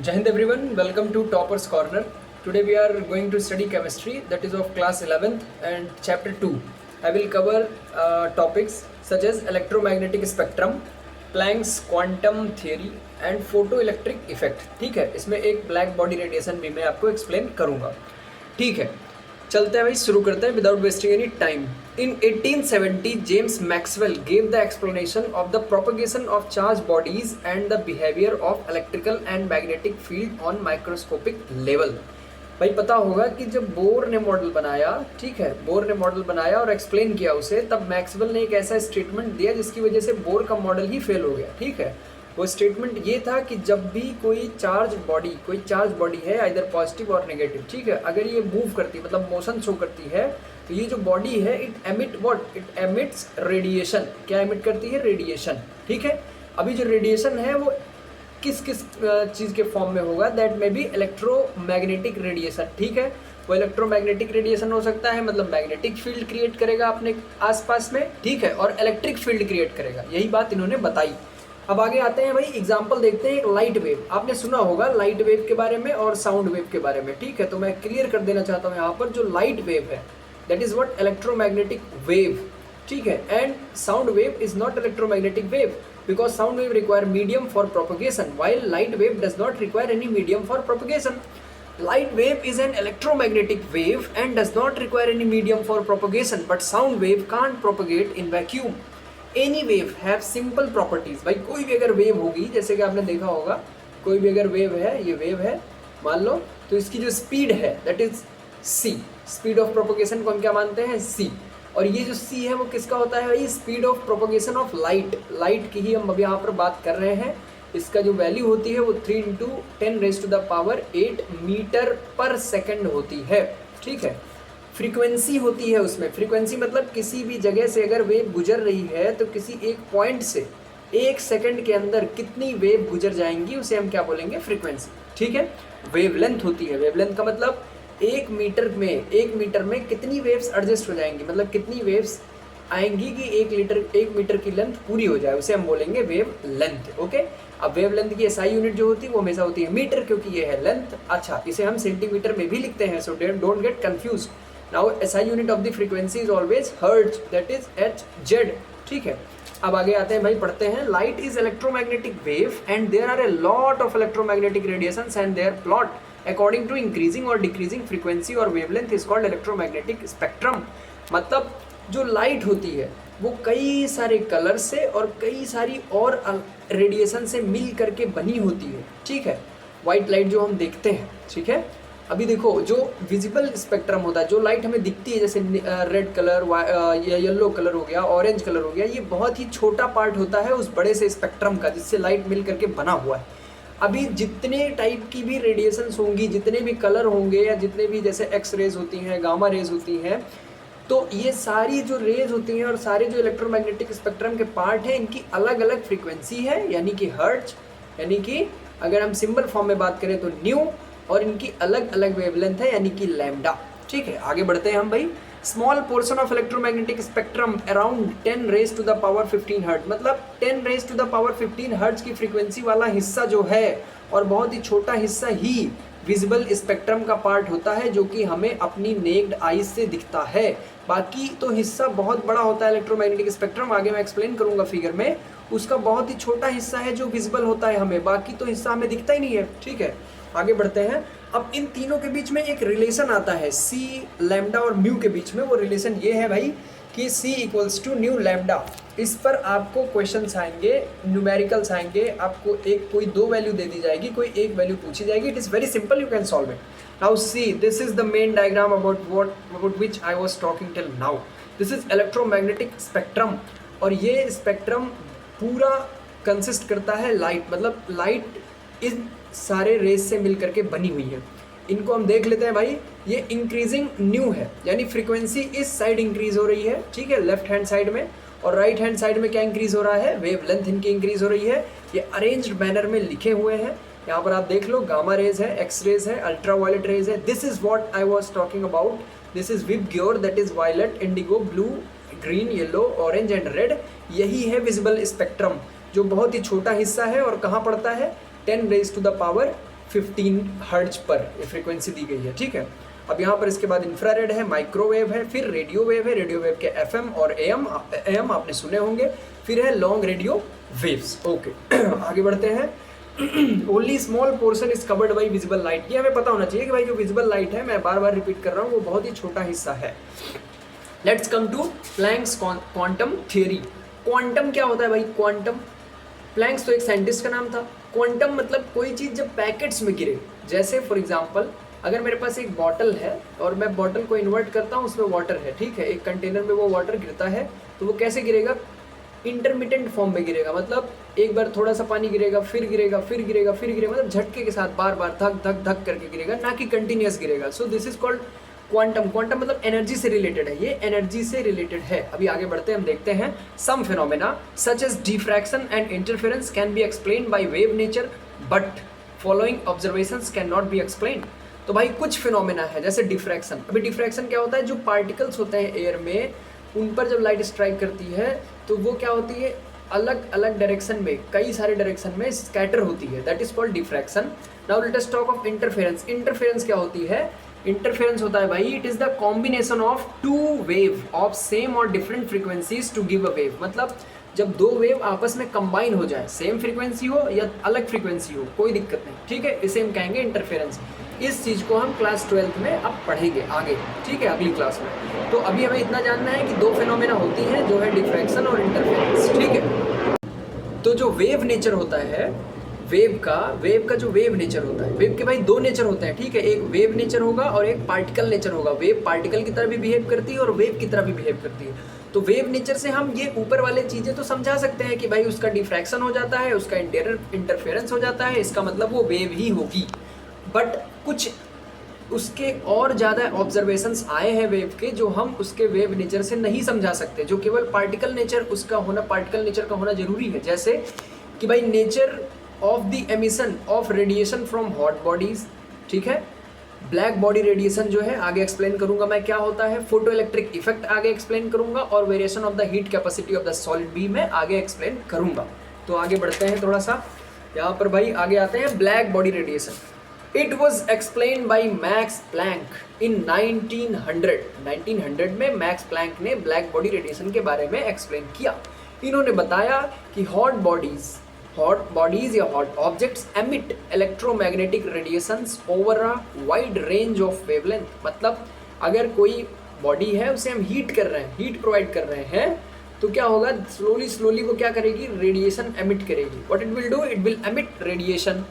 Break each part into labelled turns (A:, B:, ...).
A: Jai Hind everyone, welcome to Topper's Corner. Today we are going to study chemistry, that is of class 11th and chapter 2. I will cover topics such as electromagnetic spectrum, Planck's quantum theory and photoelectric effect. ठीक है, इसमें एक black body radiation भी मैं आपको explain करूँगा. ठीक है, चलते हैं भाई, शुरू करते हैं without wasting any time. In 1870, James Maxwell gave the explanation of the propagation of charged bodies and the behavior of electrical and magnetic field on microscopic level. भाई पता होगा कि जब बोर ने मॉडल बनाया, ठीक है, बोर ने मॉडल बनाया और एक्सप्लेन किया उसे, तब मैक्सवेल ने एक ऐसा स्टेटमेंट दिया जिसकी वजह से बोर का मॉडल ही फेल हो गया. ठीक है, वो स्टेटमेंट ये था कि जब भी कोई चार्ज बॉडी है आइदर पॉजिटिव और नेगेटिव, ठीक है, अगर ये मूव करती है मतलब मोशन शो करती है, तो ये जो बॉडी है इट एमिट्स रेडिएशन. क्या एमिट करती है? रेडिएशन. ठीक है, अभी जो रेडिएशन है वो किस किस चीज़ के फॉर्म में होगा? दैट में भी इलेक्ट्रोमैग्नेटिक रेडिएशन. ठीक है, वो इलेक्ट्रोमैग्नेटिक रेडिएशन हो सकता है, मतलब मैग्नेटिक फील्ड क्रिएट करेगा अपने आसपास में, ठीक है, और इलेक्ट्रिक फील्ड क्रिएट करेगा. यही बात इन्होंने बताई. अब आगे आते हैं भाई, एग्जाम्पल देखते हैं. एक लाइट वेव, आपने सुना होगा लाइट वेव के बारे में और साउंड वेव के बारे में. ठीक है, तो मैं क्लियर कर देना चाहता हूँ यहाँ पर, जो लाइट वेव है that is what? Electromagnetic wave. ठीक है, and sound wave is not electromagnetic wave because sound wave require medium for propagation while light wave does not require any medium for propagation. Light wave is an electromagnetic wave and does not require any medium for propagation, but sound wave can't propagate in vacuum. Any wave have simple properties. भाई कोई भी अगर wave होगी, जैसे कि आपने देखा होगा, कोई भी अगर वेव है, ये वेव है मान लो, तो इसकी जो स्पीड है that is c. Speed of propagation को हम क्या मानते हैं? c. और ये जो c है वो किसका होता है भाई? Speed of propagation of light की ही हम अभी यहाँ पर बात कर रहे हैं. इसका जो वैल्यू होती है वो 3 × 10⁸ मीटर पर सेकंड होती है. ठीक है, फ्रीक्वेंसी होती है उसमें. फ्रीक्वेंसी मतलब किसी भी जगह से अगर वेव गुजर रही है तो किसी एक पॉइंट से 1 सेकंड के अंदर कितनी वेव गुजर जाएंगी उसे हम क्या बोलेंगे? फ्रीक्वेंसी. ठीक है, वेवलेंथ होती है. वेवलेंथ का मतलब 1 मीटर में कितनी वेव्स एडजस्ट हो जाएंगी, मतलब कितनी वेव्स आएंगी कि 1 मीटर की लेंथ पूरी हो जाए, उसे हम बोलेंगे वेव लेंथ. ओके, अब वेव लेंथ की एसआई यूनिट जो होती है वो हमेशा होती है मीटर, क्योंकि ये है लेंथ. अच्छा, इसे हम सेंटीमीटर में भी लिखते हैं, so don't get confuse. Now SI unit of the frequency is always hertz, that is Hz. ठीक है, अब आगे आते हैं भाई, पढ़ते हैं. Light is electromagnetic wave and there are a lot of electromagnetic radiations and their plot according to increasing or decreasing frequency or wavelength is called electromagnetic spectrum. मतलब जो लाइट होती है वो कई सारे कलर से और कई सारी और रेडिएशन से मिल करके बनी होती है. ठीक है, वाइट लाइट जो हम देखते हैं, ठीक है, अभी देखो जो विजिबल स्पेक्ट्रम होता है, जो लाइट हमें दिखती है, जैसे रेड कलर, येलो कलर हो गया, ऑरेंज कलर हो गया, ये बहुत ही छोटा पार्ट होता है उस बड़े से स्पेक्ट्रम का जिससे लाइट मिल करके बना हुआ है. अभी जितने टाइप की भी रेडिएशंस होंगी, जितने भी कलर होंगे, या जितने भी जैसे एक्स रेज होती हैं, गामा रेज होती हैं, तो ये सारी जो रेज होती हैं और सारे जो इलेक्ट्रोमैग्नेटिक स्पेक्ट्रम के पार्ट हैं, इनकी अलग अलग फ्रीक्वेंसी है, यानी कि हर्ट्ज, यानी कि अगर हम सिंबल फॉर्म में बात करें तो न्यू, और इनकी अलग अलग वेवलेंथ है, यानी कि लैम्डा. ठीक है, आगे बढ़ते हैं हम भाई. Small portion of electromagnetic spectrum around 10⁻15 hertz, मतलब 10⁻15 हर्ट्ज की फ्रीक्वेंसी वाला हिस्सा जो है, और बहुत ही छोटा हिस्सा ही विजिबल स्पेक्ट्रम का पार्ट होता है जो कि हमें अपनी नेक्ड आईज से दिखता है. बाकी तो हिस्सा बहुत बड़ा होता है इलेक्ट्रोमैग्नेटिक स्पेक्ट्रम, आगे मैं एक्सप्लेन करूंगा फिगर में. उसका बहुत ही छोटा हिस्सा है जो विजिबल होता है हमें, बाकी तो हिस्सा हमें दिखता ही नहीं है. ठीक है, आगे बढ़ते हैं. अब इन तीनों के बीच में एक रिलेशन आता है, सी, लैम्डा और म्यू के बीच में. वो रिलेशन ये है भाई कि C = न्यू लैम्डा. इस पर आपको क्वेश्चंस आएंगे, न्यूमेरिकल्स आएंगे, आपको एक कोई 2 वैल्यू दे दी जाएगी, कोई एक वैल्यू पूछी जाएगी. It is very simple, you can solve it. Now see, this is the main diagram about which I was talking till now. This is electromagnetic spectrum, और ये स्पेक्ट्रम पूरा कंसिस्ट करता है लाइट, मतलब लाइट इन सारे race से मिल करके बनी हुई है. इनको हम देख लेते हैं भाई. ये इंक्रीजिंग न्यू है, यानी फ्रीक्वेंसी इस साइड इंक्रीज हो रही है, ठीक है, लेफ्ट हैंड साइड में, और राइट हैंड साइड में क्या इंक्रीज हो रहा है? वेवलेंथ इनकी इंक्रीज हो रही है. ये अरेंज्ड मैनर में लिखे हुए हैं, यहाँ पर आप देख लो. गामा रेज है, एक्स रेज है, अल्ट्रा वायलेट रेज है. This is what I was talking about. This is VIBGYOR, that is violet, indigo, blue, green, yellow, orange and red. यही है विजिबल स्पेक्ट्रम, जो बहुत ही छोटा हिस्सा है और कहाँ पड़ता है? 10⁻⁵ 15 हर्ट्ज पर ये फ्रीक्वेंसी दी गई है, ठीक है। अब यहाँ पर इसके बाद इंफ्रारेड है, माइक्रोवेव है, फिर रेडियो वेव है, रेडियो वेव के एफएम और एएम आपने सुने होंगे, फिर है लॉन्ग रेडियो वेव्स। ओके आगे बढ़ते हैं। Only small portion is covered by visible light. ये हमें पता होना चाहिए कि भाई जो विजिबल लाइट है, मैं बार बार रिपीट कर रहा हूँ, वो बहुत ही छोटा हिस्सा है। Let's come to Planck's quantum theory. Quantum क्या होता है भाई? क्वांटम, प्लैंक्स तो एक साइंटिस्ट का नाम था। क्वांटम मतलब कोई चीज़ जब पैकेट्स में गिरे, जैसे फॉर एग्जांपल अगर मेरे पास एक बॉटल है और मैं बॉटल को इन्वर्ट करता हूँ, उसमें वाटर है, ठीक है, एक कंटेनर में वो वाटर गिरता है, तो वो कैसे गिरेगा? इंटरमिटेंट फॉर्म में गिरेगा, मतलब एक बार थोड़ा सा पानी गिरेगा, फिर गिरेगा, फिर गिरेगा, फिर गिरेगा, मतलब झटके के साथ बार बार धक धक धक करके गिरेगा, ना कि कंटिन्यूस गिरेगा। So this is called quantum. Quantum मतलब एनर्जी से रिलेटेड है, ये एनर्जी से रिलेटेड है। अभी आगे बढ़ते हैं, हम देखते हैं some phenomena such as diffraction and interference can be explained by wave nature but following observations can not be explained. तो भाई कुछ फिनोमेना है जैसे डिफ्रैक्शन। अभी डिफ्रैक्शन क्या होता है? जो पार्टिकल्स होते हैं एयर में, उन पर जब लाइट स्ट्राइक करती है तो वो क्या होती है? अलग अलग डायरेक्शन में, कई सारे डायरेक्शन में स्कैटर होती है, that is called diffraction. Now let us talk of interference. Interference क्या होती है? इंटरफेरेंस होता है भाई, it is the combination of two wave of same और different frequencies to give a wave. मतलब जब दो वेव आपस में कंबाइन हो जाए, सेम फ्रीक्वेंसी हो या अलग फ्रीक्वेंसी हो, कोई दिक्कत नहीं, ठीक है, इसे हम कहेंगे इंटरफेरेंस। इस चीज़ को हम क्लास 12th में अब पढ़ेंगे आगे, ठीक है, अगली क्लास में। तो अभी हमें इतना जानना है कि दो फिनोमेना होती हैं, जो है डिफ्रैक्शन और इंटरफेरेंस, ठीक है। तो जो वेव नेचर होता है, वेव का जो वेव नेचर होता है, वेव के भाई दो नेचर होते हैं, ठीक है, एक वेव नेचर होगा और एक पार्टिकल नेचर होगा। वेव पार्टिकल की तरह भी बिहेव करती है और वेव की तरह भी बिहेव करती है। तो वेव नेचर से हम ये ऊपर वाले चीज़ें तो समझा सकते हैं कि भाई उसका डिफ्रैक्शन हो जाता है, उसका इंटरफेरेंस हो जाता है, इसका मतलब वो वेव ही होगी। बट कुछ उसके और ज़्यादा ऑब्जर्वेशंस आए हैं वेव के, जो हम उसके वेव नेचर से नहीं समझा सकते, जो केवल पार्टिकल नेचर उसका होना, पार्टिकल नेचर का होना जरूरी है। जैसे कि भाई nature of the emission of radiation from hot bodies, ठीक है, ब्लैक बॉडी रेडिएशन जो है आगे एक्सप्लेन करूंगा मैं क्या होता है, फोटो इलेक्ट्रिक इफेक्ट आगे एक्सप्लेन करूंगा, और variation of the heat capacity of the solid बी में आगे एक्सप्लेन करूंगा। तो आगे बढ़ते हैं थोड़ा सा, यहाँ पर भाई आगे आते हैं black body radiation. It was explain by Max Planck in 1900 में मैक्स प्लैंक ने ब्लैक बॉडी रेडिएशन के बारे में एक्सप्लेन किया। इन्होंने बताया कि हॉट बॉडीज या hot objects emit electromagnetic radiations over a wide range of wavelength. मतलब अगर कोई बॉडी है, उसे हम हीट कर रहे हैं, हीट प्रोवाइड कर रहे हैं, तो क्या होगा? स्लोली वो क्या करेगी? रेडिएशन एमिट करेगी। What it will do? It will emit radiation.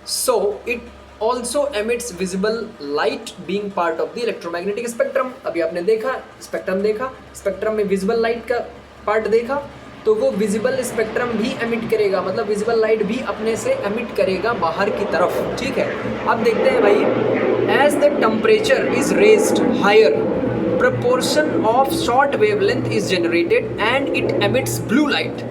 A: So it also emits visible light being part of the electromagnetic spectrum. अभी आपने देखा स्पेक्ट्रम, देखा स्पेक्ट्रम में विजिबल लाइट का पार्ट देखा, तो वो विजिबल स्पेक्ट्रम भी एमिट करेगा, मतलब विजिबल लाइट भी अपने से एमिट करेगा बाहर की तरफ, ठीक है। अब देखते हैं भाई, as the temperature is raised higher, proportion of short wavelength is generated and it emits blue light।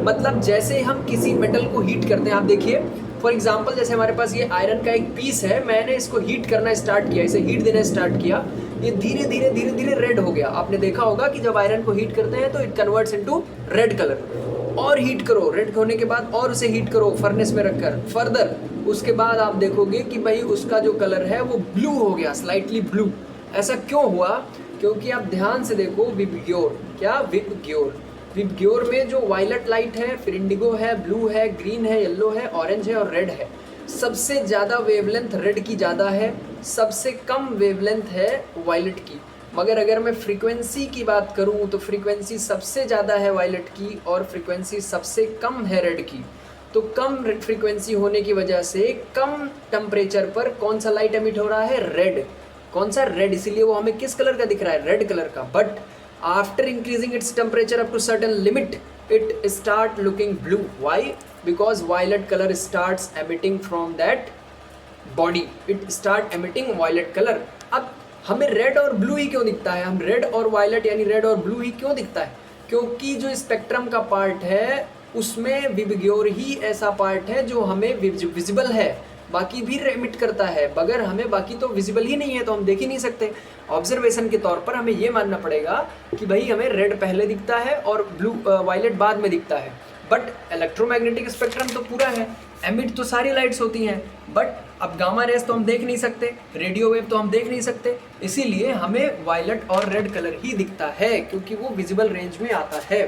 A: मतलब जैसे हम किसी मेटल को हीट करते हैं, आप देखिए फॉर एग्जांपल जैसे हमारे पास ये आयरन का एक पीस है, मैंने इसको हीट करना स्टार्ट किया, इसे हीट देना स्टार्ट किया, ये धीरे धीरे रेड हो गया। आपने देखा होगा कि जब आयरन को हीट करते हैं तो it converts into red colour. और हीट करो, रेड होने के बाद और उसे हीट करो फर्नेस में रखकर फर्दर, उसके बाद आप देखोगे कि भाई उसका जो कलर है वो ब्लू हो गया, स्लाइटली ब्लू। ऐसा क्यों हुआ? क्योंकि आप ध्यान से देखो, विबग्योर, क्या विबग्योर में जो वायलेट लाइट है, फिर इंडिगो है, ब्लू है, ग्रीन है, येलो है, ऑरेंज है और रेड है। सबसे ज़्यादा वेवलेंथ रेड की ज़्यादा है, सबसे कम वेवलेंथ है वायलेट की। मगर अगर मैं फ्रीक्वेंसी की बात करूं तो फ्रीक्वेंसी सबसे ज़्यादा है वायलेट की और फ्रीक्वेंसी सबसे कम है रेड की। तो कम फ्रीक्वेंसी होने की वजह से कम टेम्परेचर पर कौन सा लाइट एमिट हो रहा है? रेड। कौन सा? रेड। इसीलिए वो हमें किस कलर का दिख रहा है? रेड कलर का। But after increasing its temperature up to certain limit it start looking blue. Why? Because violet colour starts emitting from that body, it start emitting violet colour. अब हमें रेड और blue ही क्यों दिखता है? हम red और violet यानी red और ब्लू ही क्यों दिखता है? क्योंकि जो स्पेक्ट्रम का पार्ट है उसमें विबग्योर ही ऐसा पार्ट है जो हमें विजिबल है, बाकी भी एमिट करता है। बगैर हमें बाकी तो विजिबल ही नहीं है तो हम देख ही नहीं सकते। ऑब्जर्वेशन के तौर पर हमें ये मानना पड़ेगा कि भाई हमें रेड पहले दिखता है और ब्लू वायलेट बाद में दिखता है। बट इलेक्ट्रोमैग्नेटिक स्पेक्ट्रम तो पूरा है, एमिट तो सारी लाइट्स होती हैं, बट अब गामा रेस तो हम देख नहीं सकते, रेडियो वेव तो हम देख नहीं सकते, इसीलिए हमें वायलेट और रेड कलर ही दिखता है क्योंकि वो विजिबल रेंज में आता है।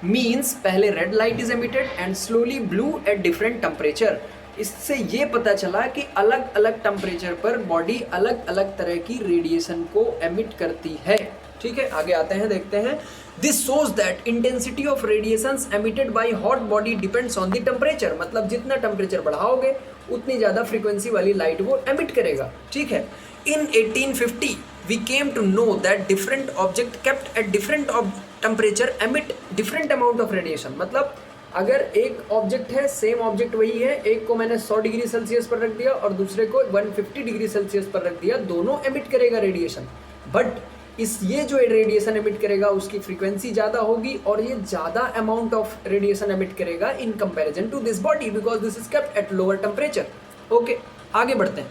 A: मीन्स पहले red light is emitted and slowly blue eight different temperature. इससे ये पता चला कि अलग अलग टेम्परेचर पर बॉडी अलग अलग तरह की रेडिएशन को एमिट करती है। ठीक है, आगे आते हैं, देखते हैं। This shows that intensity of radiations emitted by hot body depends on the temperature. मतलब जितना टेम्परेचर बढ़ाओगे उतनी ज़्यादा फ्रीक्वेंसी वाली लाइट वो एमिट करेगा। ठीक है, in 1850 we came to know that different object kept at different temperature emit different amount of radiation. मतलब अगर एक ऑब्जेक्ट है, सेम ऑब्जेक्ट वही है, एक को मैंने 100 डिग्री सेल्सियस पर रख दिया और दूसरे को 150 डिग्री सेल्सियस पर रख दिया, दोनों एमिट करेगा रेडिएशन, बट ये जो रेडिएशन एमिट करेगा उसकी फ्रीक्वेंसी ज़्यादा होगी और ये ज़्यादा अमाउंट ऑफ रेडिएशन एमिट करेगा in comparison to this body because this is kept at lower temperature. Okay, आगे बढ़ते हैं।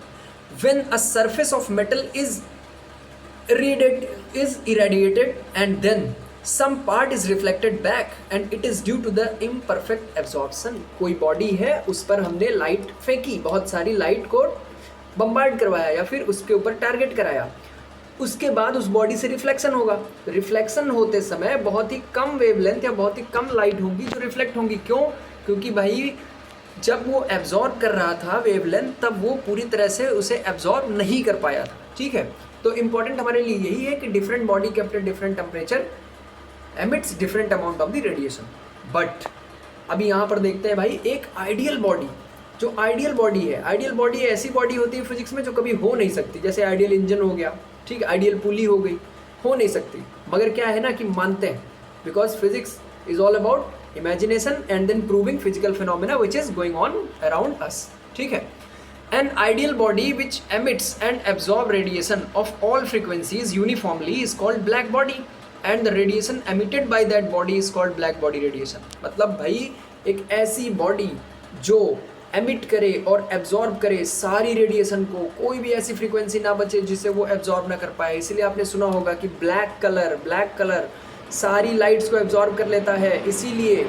A: When a surface of metal is irradiated and then some part is reflected back and it is due to the imperfect absorption। कोई body है, उस पर हमने light फेंकी, बहुत सारी लाइट को बम्बार्ड करवाया या फिर उसके ऊपर टारगेट कराया, उसके बाद उस बॉडी से रिफ्लेक्शन होगा। रिफ्लेक्शन होते समय बहुत ही कम वेवलेंथ या बहुत ही कम लाइट होगी जो रिफ्लेक्ट होंगी। क्यों? क्योंकि भाई जब वो एब्जॉर्ब कर रहा था वेवलेंथ, तब वो पूरी तरह से उसे एब्जॉर्ब नहीं कर पाया था। ठीक है, तो इंपॉर्टेंट हमारे लिए यही है कि different body kept at different temperature emits different amount of the radiation. But अभी यहाँ पर देखते हैं भाई, एक आइडियल बॉडी, जो आइडियल बॉडी है, आइडियल बॉडी ऐसी बॉडी होती है फिजिक्स में जो कभी हो नहीं सकती। जैसे आइडियल इंजन हो गया, ठीक है, आइडियल पुली हो गई, हो नहीं सकती, मगर क्या है ना कि मानते हैं, because physics is all about imagination and then proving physical phenomena which is going on around us. ठीक है, an ideal body which emits and absorb radiation of all frequencies uniformly is called black body and the radiation emitted by that body is called black body radiation। मतलब भाई एक ऐसी body जो emit करे और absorb करे सारी radiation को, कोई भी ऐसी फ्रीक्वेंसी ना बचे जिसे वो एब्जॉर्ब ना कर पाए। इसलिए आपने सुना होगा कि ब्लैक कलर सारी लाइट्स को एब्जॉर्ब कर लेता है। इसीलिए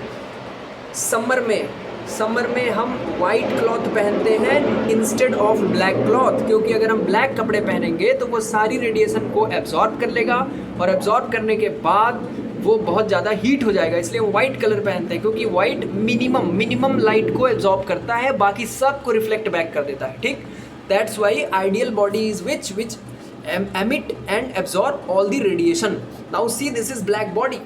A: समर में हम वाइट क्लॉथ पहनते हैं इंस्टेड ऑफ ब्लैक क्लॉथ, क्योंकि अगर हम ब्लैक कपड़े पहनेंगे तो वो सारी रेडिएशन को एब्जॉर्ब कर लेगा और एब्जॉर्ब करने के बाद वो बहुत ज़्यादा हीट हो जाएगा। इसलिए हम वाइट कलर पहनते हैं क्योंकि वाइट मिनिमम लाइट को एब्जॉर्ब करता है, बाकी सब को रिफ्लेक्ट बैक कर देता है। ठीक, that's why ideal body is which emit and absorb all the radiation। Now see, this is black body.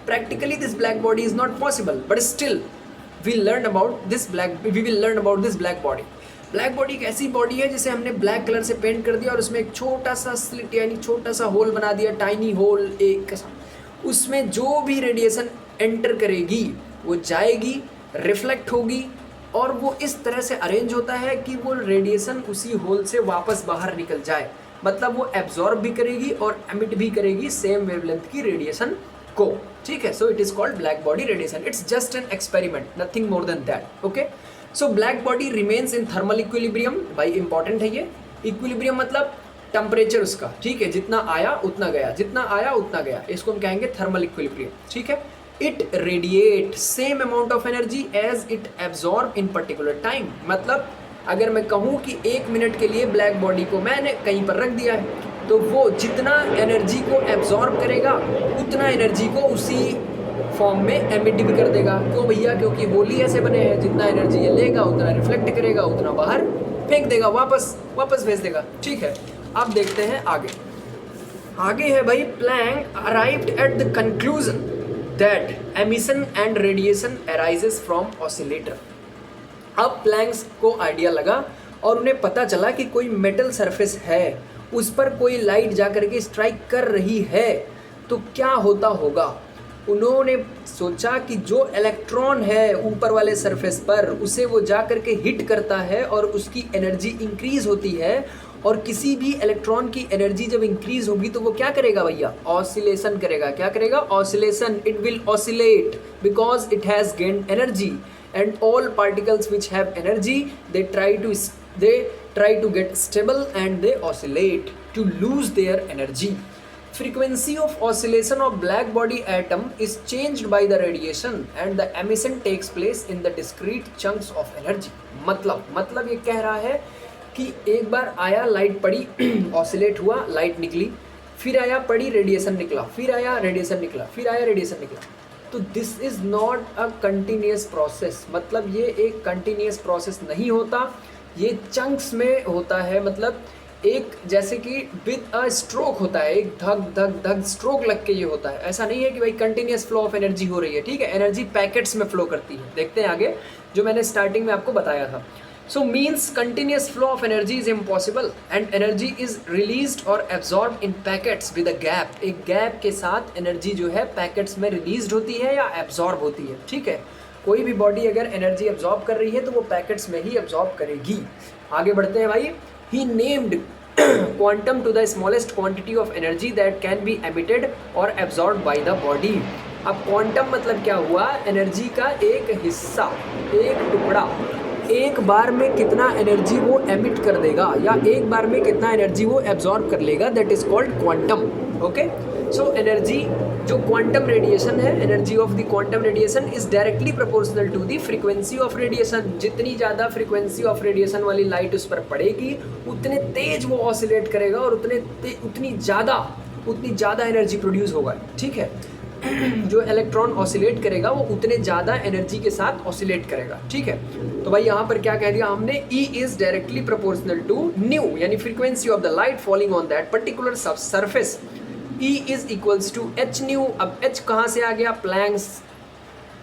A: Practically this black body is not possible, but still we will learn about this black body। Black body एक ऐसी body है जिसे हमने black colour से paint कर दिया और उसमें एक छोटा सा स्लिट यानी छोटा सा होल बना दिया, टाइनी होल एक, उसमें जो भी रेडिएशन एंटर करेगी वो जाएगी, रिफ्लेक्ट होगी और वो इस तरह से अरेंज होता है कि वो रेडिएशन उसी होल से वापस बाहर निकल जाए। मतलब वो एब्जॉर्ब भी करेगी और एमिट भी करेगी सेम वेवलेंथ की रेडिएशन को। ठीक है, so it is called black body radiation. It's just an experiment, nothing more than that. Okay, so black body remains in thermal equilibrium. भाई इंपॉर्टेंट है ये। इक्विलिब्रियम मतलब टेम्परेचर उसका, ठीक है, जितना आया उतना गया, जितना आया उतना गया, इसको हम कहेंगे थर्मल इक्विलिब्रियम। ठीक है, it radiate same amount of energy as it absorb in particular time. मतलब अगर मैं कहूँ कि 1 मिनट के लिए ब्लैक बॉडी को मैंने कहीं पर रख दिया है तो वो जितना एनर्जी को एब्जॉर्ब करेगा उतना एनर्जी को उसी फॉर्म में एमिट भी कर देगा। क्यों भैया? क्योंकि होल ही ऐसे बने हैं, जितना एनर्जी ये लेगा उतना रिफ्लेक्ट करेगा, उतना बाहर फेंक देगा, वापस भेज देगा। ठीक है, अब देखते हैं आगे है भाई, Planck arrived at the conclusion that emission and radiation arises from oscillator. अब प्लैंक्स को आइडिया लगा और उन्हें पता चला कि कोई मेटल सरफेस है, उस पर कोई लाइट जाकर के स्ट्राइक कर रही है तो क्या होता होगा। उन्होंने सोचा कि जो इलेक्ट्रॉन है ऊपर वाले सरफेस पर उसे वो जा कर के हिट करता है और उसकी एनर्जी इंक्रीज होती है, और किसी भी इलेक्ट्रॉन की एनर्जी जब इंक्रीज होगी तो वो क्या करेगा भैया? ऑसिलेशन करेगा। क्या करेगा? Oscillation. It will oscillate because it has gained energy and all particles which have energy they try to get stable and they oscillate to lose their energy। frequency of oscillation of black body atom is changed by the radiation and the emission takes place in the discrete chunks of energy. मतलब ये कह रहा है कि एक बार आया light पड़ी oscillate हुआ लाइट निकली, फिर आया पड़ी रेडिएशन निकला, फिर आया रेडिएशन निकला, फिर आया रेडिएशन निकला. तो this is not a continuous process. मतलब ये एक कंटिन्यूस प्रोसेस नहीं होता, ये चंक्स में होता है. मतलब एक जैसे कि विद अ स्ट्रोक होता है, एक धक धक धक स्ट्रोक लग के ये होता है. ऐसा नहीं है कि भाई कंटिन्यूस फ्लो ऑफ एनर्जी हो रही है. ठीक है, एनर्जी पैकेट्स में फ्लो करती है. देखते हैं आगे जो मैंने स्टार्टिंग में आपको बताया था. So means continuous flow of energy is impossible and energy is released और absorb in packets with a gap. एक गैप के साथ एनर्जी जो है पैकेट्स में रिलीज होती है या एब्जॉर्ब होती है. ठीक है, कोई भी बॉडी अगर एनर्जी एब्जॉर्ब कर रही है तो वो पैकेट्स में ही एब्जॉर्ब करेगी. आगे बढ़ते हैं भाई. He named quantum to the smallest quantity of energy that can be emitted or absorbed by the body. अब क्वांटम मतलब क्या हुआ? एनर्जी का एक हिस्सा, एक टुकड़ा एक बार में कितना एनर्जी वो एमिट कर देगा या एक बार में कितना एनर्जी वो एब्जॉर्ब कर लेगा, that is called quantum. Okay, so energy जो क्वांटम रेडिएशन है, energy of the quantum radiation is directly proportional to the frequency of radiation. जितनी ज़्यादा फ्रीक्वेंसी ऑफ रेडिएशन वाली लाइट उस पर पड़ेगी उतने तेज वो ऑसिलेट करेगा और उतनी ज़्यादा एनर्जी प्रोड्यूस होगा. ठीक है, जो इलेक्ट्रॉन ऑसिलेट करेगा वो उतने ज़्यादा एनर्जी के साथ ऑसिलेट करेगा. ठीक है, तो भाई यहाँ पर क्या कह दिया हमने? E is directly proportional to nu यानी frequency of the light falling on that particular surface. E is equals to H nu. अब H कहाँ से आ गया? प्लैंक्स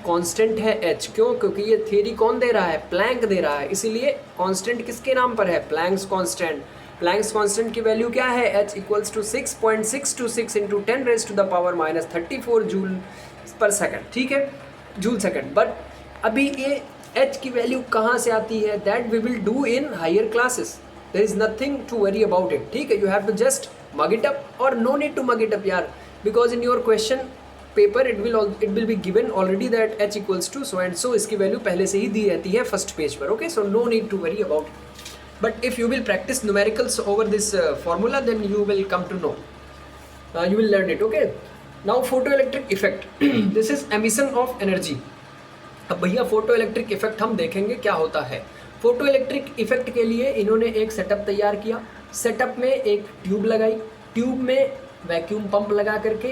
A: कांस्टेंट है H. क्यों? क्योंकि ये थ्योरी कौन दे रहा है? प्लैंक दे रहा है. इसीलिए कांस्टेंट किसके नाम पर है? Planck's constant. प्लैंक्स कांस्टेंट की वैल्यू क्या है? H equals to 6.626 into 10 raise to the power minus 34 joule per second. ठीक है, जूल सेकेंड. बट अभी ये H की वैल्यू कहाँ से आती है? That we will do in higher classes. There is nothing to worry about it. ठीक है, you have to just mug it up or no need to mug it up यार, because in your question paper it will be given already that H equals to so and so. इसकी value पहले से ही दी रहती है first page पर. Okay, so no need to worry about it. But if you will practice numericals over this formula then you will come to know, you will learn it. Okay, now photoelectric effect. This is emission of energy. अब भैया photoelectric effect हम देखेंगे क्या होता है. Photoelectric effect के लिए इन्होंने एक सेटअप तैयार किया. सेटअप में एक ट्यूब लगाई, ट्यूब में वैक्यूम पंप लगा करके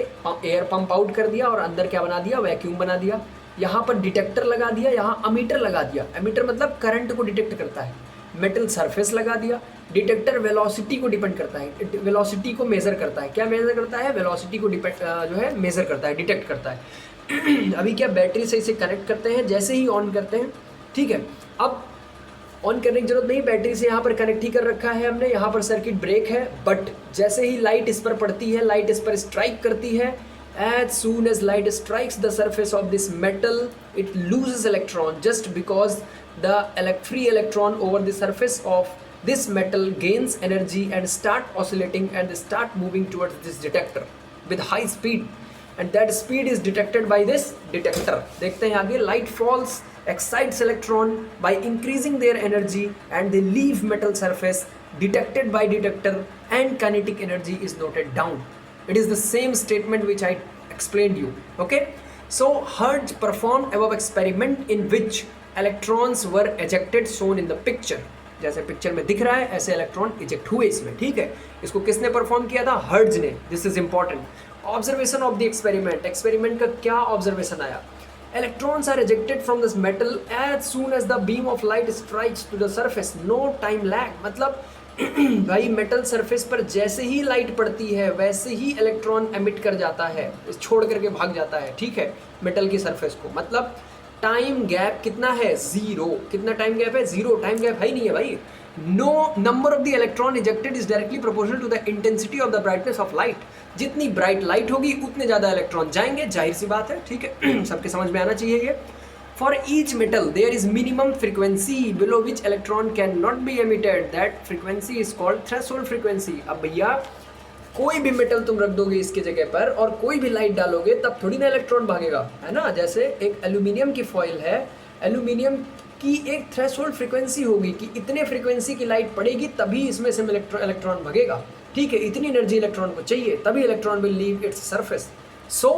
A: एयर पंप आउट कर दिया और अंदर क्या बना दिया? वैक्यूम बना दिया. यहाँ पर डिटेक्टर लगा दिया, यहाँ अमीटर लगा दिया. अमीटर मतलब करंट को डिटेक्ट करता है. मेटल सरफेस लगा दिया. डिटेक्टर वेलोसिटी को डिपेंड करता है, वेलोसिटी को मेज़र करता है. क्या मेज़र करता है? वेलोसिटी को जो है मेज़र करता है, डिटेक्ट करता है. अभी क्या बैटरी से इसे कनेक्ट करते हैं, जैसे ही ऑन करते हैं. ठीक है, अब ऑन करने की जरूरत नहीं, बैटरी से यहाँ पर कनेक्ट ही कर रखा है हमने. यहाँ पर सर्किट ब्रेक है, बट जैसे ही लाइट इस पर पड़ती है, लाइट इस पर स्ट्राइक करती है, as soon as light strikes the surface of this metal it loses electron just because the free electron over the surface of this metal gains energy and start oscillating and they start moving towards this detector with high speed, and that speed is detected by this detector. देखते हैं आगे. light falls excites electron by increasing their energy and they leave metal surface detected by detector and kinetic energy is noted down. It is the same statement which I explained you. Okay, so Hertz performed above experiment in which electrons were ejected shown in the picture. जैसे picture में दिख रहा है ऐसे electron eject हुए इसमें. ठीक है, इसको किसने परफॉर्म किया था? हर्ट्ज ने. This is important. Observation of the experiment. Experiment का क्या ऑब्जर्वेशन आया? Electrons are ejected from this metal as soon as the beam of light strikes to the surface. No time lag. मतलब भाई metal surface पर जैसे ही light पड़ती है वैसे ही इलेक्ट्रॉन एमिट कर जाता है, छोड़ करके भाग जाता है. ठीक है, मेटल की सरफेस को. मतलब टाइम गैप कितना है? जीरो. कितना टाइम गैप है? जीरो. टाइम गैप है ही नहीं है भाई. No number of the electron ejected is directly proportional to the intensity of the brightness of light. जितनी ब्राइट लाइट होगी उतने ज़्यादा इलेक्ट्रॉन जाएंगे, जाहिर सी बात है. ठीक है, सबके समझ में आना चाहिए ये. For each metal there is minimum frequency below which electron cannot be emitted. That frequency is called threshold frequency. अब भैया कोई भी मेटल तुम रख दोगे इसके जगह पर और कोई भी लाइट डालोगे तब थोड़ी ना इलेक्ट्रॉन भागेगा, है ना. जैसे एक एल्यूमिनियम की फॉइल है, एल्यूमिनियम की एक थ्रेशोल्ड फ्रीक्वेंसी होगी कि इतने फ्रीक्वेंसी की लाइट पड़ेगी तभी इसमें से इलेक्ट्रॉन भागेगा. ठीक है, इतनी एनर्जी इलेक्ट्रॉन को चाहिए, तभी electron will leave its surface. So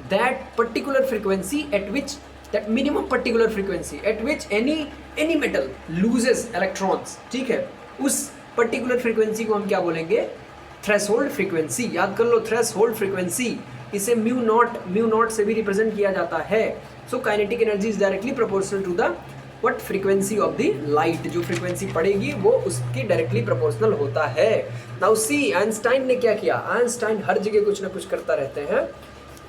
A: that particular frequency at which, that minimum particular frequency at which any metal loses electrons, ठीक है, उस पर्टिकुलर फ्रीक्वेंसी को हम क्या बोलेंगे? Threshold frequency. याद कर लो, थ्रेशोल्ड फ्रीक्वेंसी. इसे म्यू नॉट से भी रिप्रेजेंट किया जाता है. So kinetic energy is directly proportional to the what frequency of the light. जो फ्रीक्वेंसी पड़ेगी वो उसकी डायरेक्टली प्रोपोर्शनल होता है. नाउ सी, आइंस्टाइन ने क्या किया? आइंस्टाइन हर जगह कुछ ना कुछ करता रहते हैं.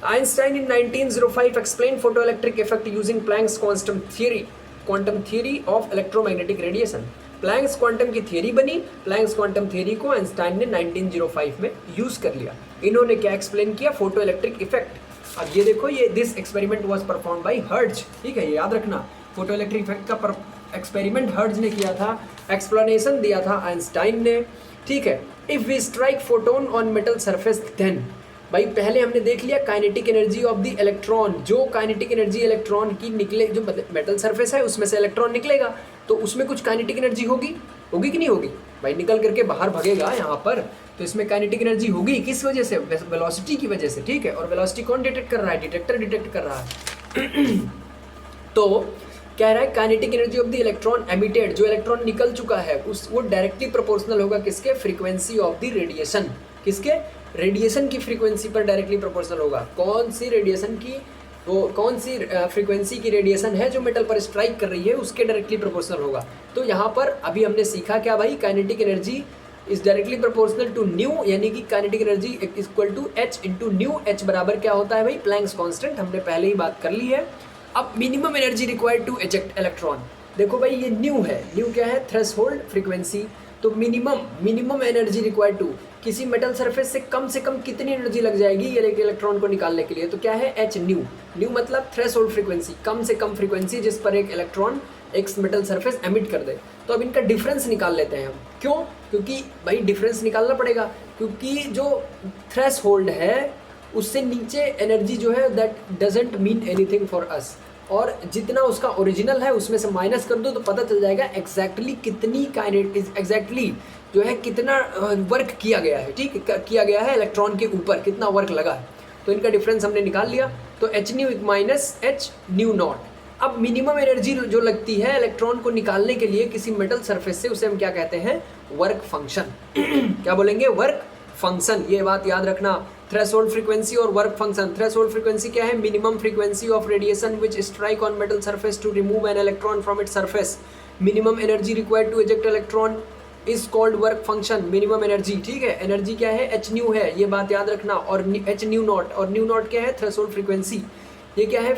A: Einstein in 1905 explain photoelectric effect using Planck's quantum theory of electromagnetic radiation. Planck's quantum की थियरी बनी. प्लैंक्स क्वांटम थियरी को आइंस्टाइन ने 1905 में यूज कर लिया. इन्होंने क्या एक्सप्लेन किया? Photo electric effect. अब ये देखो, ये this experiment was perform by hertz. ठीक है, ये याद रखना, फोटो इलेक्ट्रिक इफेक्ट का एक्सपेरिमेंट हर्ट्ज ने किया था, एक्सप्लेनेशन दिया था आइंस्टाइन ने. ठीक है, if we strike photon on metal surface then, भाई पहले हमने देख लिया kinetic energy of the electron. जो काइनेटिक एनर्जी इलेक्ट्रॉन की निकले, जो मेटल सरफेस है उसमें से इलेक्ट्रॉन निकलेगा, तो उसमें कुछ काइनेटिक एनर्जी होगी कि नहीं होगी? भाई निकल करके बाहर भगेगा यहाँ पर, तो इसमें काइनेटिक एनर्जी होगी. किस वजह से? वेलोसिटी की वजह से. ठीक है, और वेलोसिटी कौन डिटेक्ट कर रहा है? डिटेक्टर डिटेक्ट कर रहा है. तो कह रहा है kinetic energy of the electron emitted, जो इलेक्ट्रॉन निकल चुका है उस वो डायरेक्टली प्रोपोर्शनल होगा किसके? Frequency of the radiation. किसके? रेडिएशन की फ्रीक्वेंसी पर डायरेक्टली प्रोपोर्शनल होगा. कौन सी रेडिएशन की, वो कौन सी फ्रीक्वेंसी की रेडिएशन है जो मेटल पर स्ट्राइक कर रही है, उसके डायरेक्टली प्रोपोर्शनल होगा. तो यहाँ पर अभी हमने सीखा क्या भाई? Kinetic energy is directly proportional to nu, यानी कि kinetic energy equal to H into nu. H बराबर क्या होता है भाई? Planck's constant. हमने पहले ही बात कर ली है. अब minimum energy required to eject electron. देखो भाई, ये न्यू है. न्यू क्या है? Threshold frequency. तो मिनिमम एनर्जी रिक्वायर्ड टू, किसी मेटल सरफेस से कम कितनी एनर्जी लग जाएगी ये इलेक्ट्रॉन को निकालने के लिए? तो क्या है? H new. न्यू मतलब थ्रेशोल्ड फ्रीक्वेंसी, कम से कम फ्रीक्वेंसी जिस पर एक इलेक्ट्रॉन एक मेटल सरफेस एमिट कर दे. तो अब इनका डिफरेंस निकाल लेते हैं हम. क्यों? क्योंकि भाई डिफरेंस निकालना पड़ेगा, क्योंकि जो थ्रेशोल्ड है उससे नीचे एनर्जी जो है that doesn't mean anything for us. और जितना उसका ओरिजिनल है उसमें से माइनस कर दो तो पता चल जाएगा एग्जैक्टली कितनी एग्जैक्टली जो है कितना वर्क किया गया है. ठीक, किया गया है इलेक्ट्रॉन के ऊपर, कितना वर्क लगा है. तो इनका डिफरेंस हमने निकाल लिया. तो H nu minus H nu not. अब मिनिमम एनर्जी जो लगती है इलेक्ट्रॉन को निकालने के लिए किसी मेटल सरफेस से, उसे हम क्या कहते हैं? Work function. क्या बोलेंगे? Work function. ये बात याद रखना. थ्रेशोल्ड फ्रीक्वेंसी और वर्क फंक्शन. थ्रेशोल्ड फ्रीक्वेंसी क्या है? Minimum frequency of radiation which strike on metal surface to remove an electron from its surface. Minimum energy required to eject electron is called work function. Minimum energy. ठीक है, energy क्या है? H new है, ये बात याद रखना. और एच न्यू नॉट, और न्यू नॉट क्या है? Threshold frequency. ये क्या है?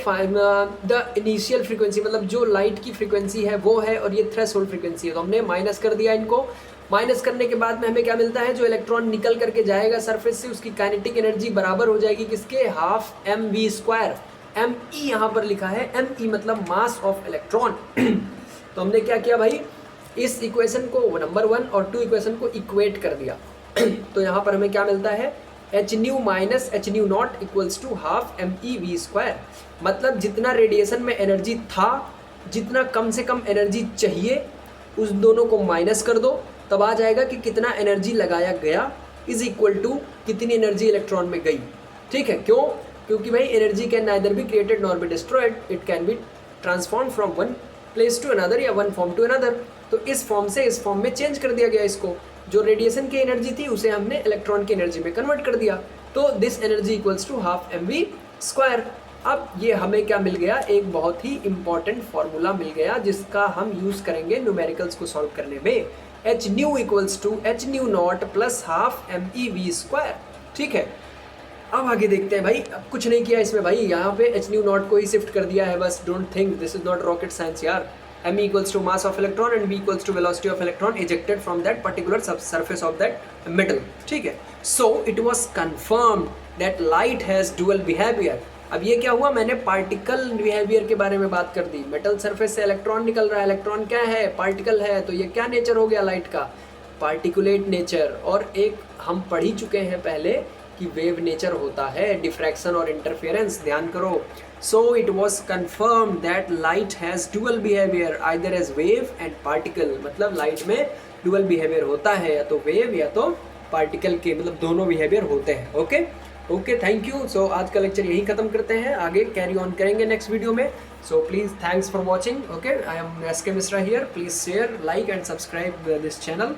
A: द इनिशियल फ्रीक्वेंसी, मतलब जो लाइट की फ्रीक्वेंसी है वो है, और ये थ्रेशोल्ड फ्रीक्वेंसी है. तो हमने माइनस कर दिया इनको. माइनस करने के बाद में हमें क्या मिलता है? जो इलेक्ट्रॉन निकल करके जाएगा सरफेस से, उसकी काइनेटिक एनर्जी बराबर हो जाएगी किसके? Half M V square. M E यहाँ पर लिखा है. एम ई मतलब मास ऑफ इलेक्ट्रॉन. तो हमने क्या किया भाई? इस इक्वेशन को नंबर 1 और 2 इक्वेशन को इक्वेट कर दिया. तो यहाँ पर हमें क्या मिलता है? H nu minus H nu naught equals to half M E V square. मतलब जितना रेडिएशन में एनर्जी था, जितना कम से कम एनर्जी चाहिए, उस दोनों को माइनस कर दो, तब आ जाएगा कि कितना एनर्जी लगाया गया इज इक्वल टू कितनी एनर्जी इलेक्ट्रॉन में गई. ठीक है, क्यों? क्योंकि भाई energy can neither be created nor be destroyed, it can be transform from one place to another या वन फॉर्म टू अनदर. तो इस फॉर्म से इस फॉर्म में चेंज कर दिया गया इसको. जो रेडिएशन की एनर्जी थी उसे हमने इलेक्ट्रॉन की एनर्जी में कन्वर्ट कर दिया. तो this energy equals to half M V square. अब ये हमें क्या मिल गया? एक बहुत ही इंपॉर्टेंट फॉर्मूला मिल गया जिसका हम यूज़ करेंगे न्यूमेरिकल्स को सॉल्व करने में. H nu equals to H nu naught plus half M E V square. ठीक है, अब आगे देखते हैं भाई. अब कुछ नहीं किया इसमें भाई, यहाँ पे एच न्यू नॉट को ही शिफ्ट कर दिया है बस. Don't think this is not rocket science यार. m equals to mass of electron and v equals to velocity of electron ejected from that particular surface of that metal. ठीक है, so it was confirmed that light has dual behavior. अब ये क्या हुआ? मैंने particle behaviour के बारे में बात कर दी. मेटल सरफेस से इलेक्ट्रॉन निकल रहा है. इलेक्ट्रॉन क्या है? पार्टिकल है. तो ये क्या नेचर हो गया लाइट का? Particulate nature. और एक हम पढ़ ही चुके हैं पहले कि वेव नेचर होता है, डिफ्रैक्शन और इंटरफेरेंस. ध्यान करो. So it was confirmed that light has dual behavior either as wave and particle. मतलब लाइट में dual behavior होता है, या तो वेव या तो पार्टिकल के मतलब दोनों बिहेवियर होते हैं। Okay okay, thank you. So आज का लेक्चर यही खत्म करते हैं, आगे कैरी ऑन करेंगे नेक्स्ट वीडियो में। So please thanks for watching. Okay, I am SK Misra here. Please share, like and subscribe this channel,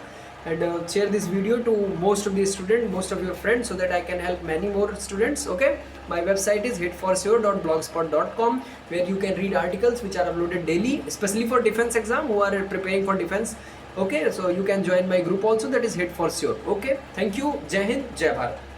A: and share this video to most of the students, most of your friends, so that I can help many more students. Okay, my website is hitforsure.blogspot.com, where you can read articles which are uploaded daily, especially for defense exam who are preparing for defense. Okay, so you can join my group also, that is Hit for Sure. Okay, thank you. Jai Hind, Jai Bharat.